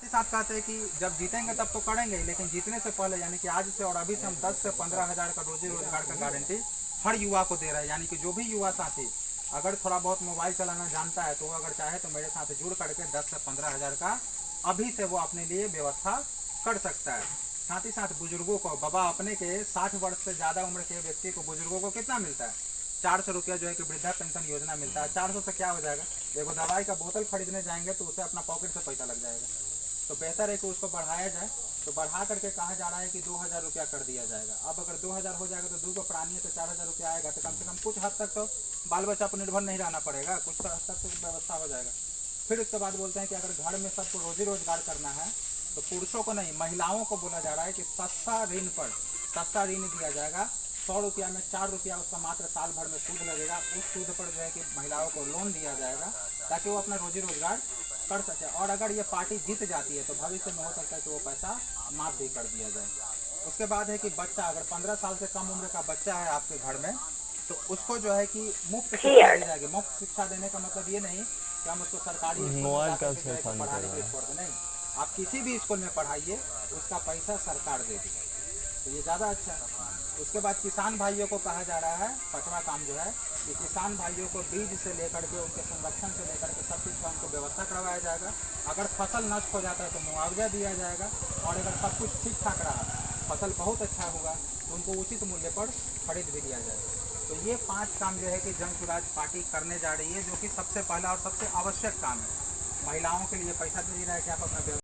साथ कहते हैं कि जब जीतेंगे तब तो करेंगे ही, लेकिन जीतने से पहले यानी कि आज से और अभी से हम 10 से 15 हज़ार का रोजी रोजगार का गारंटी हर युवा को दे रहे हैं। यानी कि जो भी युवा साथी अगर थोड़ा बहुत मोबाइल चलाना जानता है तो वो अगर चाहे तो मेरे साथ जुड़ करके 10 से 15 हज़ार का अभी से वो अपने लिए व्यवस्था कर सकता है। साथ ही साथ बुजुर्गों को, बाबा अपने के 60 वर्ष से ज़्यादा उम्र के व्यक्ति को, बुजुर्गों को कितना मिलता है? 400 रुपया जो है कि वृद्धा पेंशन योजना मिलता है। 400 से क्या हो जाएगा? एगो दवाई का बोतल खरीदने जाएंगे तो उसे अपना पॉकेट से पैसा लग जाएगा। तो बेहतर है कि उसको बढ़ाया जाए। तो बढ़ा करके कहा जा रहा है कि 2000 रुपया कर दिया जाएगा। अब अगर 2000 हो जाएगा तो 2 को प्राणी है तो 4000 रुपया आएगा, तो कम से कम कुछ हद तक तो बाल बच्चा पर निर्भर नहीं रहना पड़ेगा, कुछ हद तक तो व्यवस्था हो जाएगा। फिर उसके बाद बोलते हैं कि अगर घर में सबको रोजी रोजगार करना है तो पुरुषों को नहीं, महिलाओं को बोला जा रहा है कि सस्ता ऋण पर सस्ता ऋण दिया जाएगा। 100 रुपया में 4 रुपया उसका मात्र साल भर में सूद लगेगा। उस सूद पर जो है कि महिलाओं को लोन दिया जाएगा ताकि वो अपना रोजी रोजगार कर सके। और अगर ये पार्टी जीत जाती है तो भविष्य में हो सकता है कि वो पैसा माफ भी कर दिया जाए। उसके बाद है कि बच्चा, अगर 15 साल से कम उम्र का बच्चा है आपके घर में तो उसको जो है कि मुफ्त शिक्षा दी जाएगी। मुफ्त शिक्षा देने का मतलब ये नहीं कि हम उसको सरकारी स्कूल में जाकर के जो है कि पढ़ाने के लिए छोड़ दें, नहीं, आप किसी भी स्कूल में पढ़ाइए, उसका पैसा सरकार देगी, तो ये ज़्यादा अच्छा है। उसके बाद किसान भाइयों को कहा जा रहा है, 5वां काम जो है कि किसान भाइयों को बीज से लेकर के उनके संरक्षण से लेकर के सब चीज़ का उनको व्यवस्था करवाया जाएगा। अगर फसल नष्ट हो जाता है तो मुआवजा दिया जाएगा, और अगर सब कुछ ठीक ठाक रहा, फसल बहुत अच्छा होगा तो उनको उचित मूल्य पर खरीद भी दिया जाएगा। तो ये 5 काम जो है कि जन स्वराज पार्टी करने जा रही है, जो कि सबसे पहला और सबसे आवश्यक काम है। महिलाओं के लिए पैसा दे रहा है कि आप अपना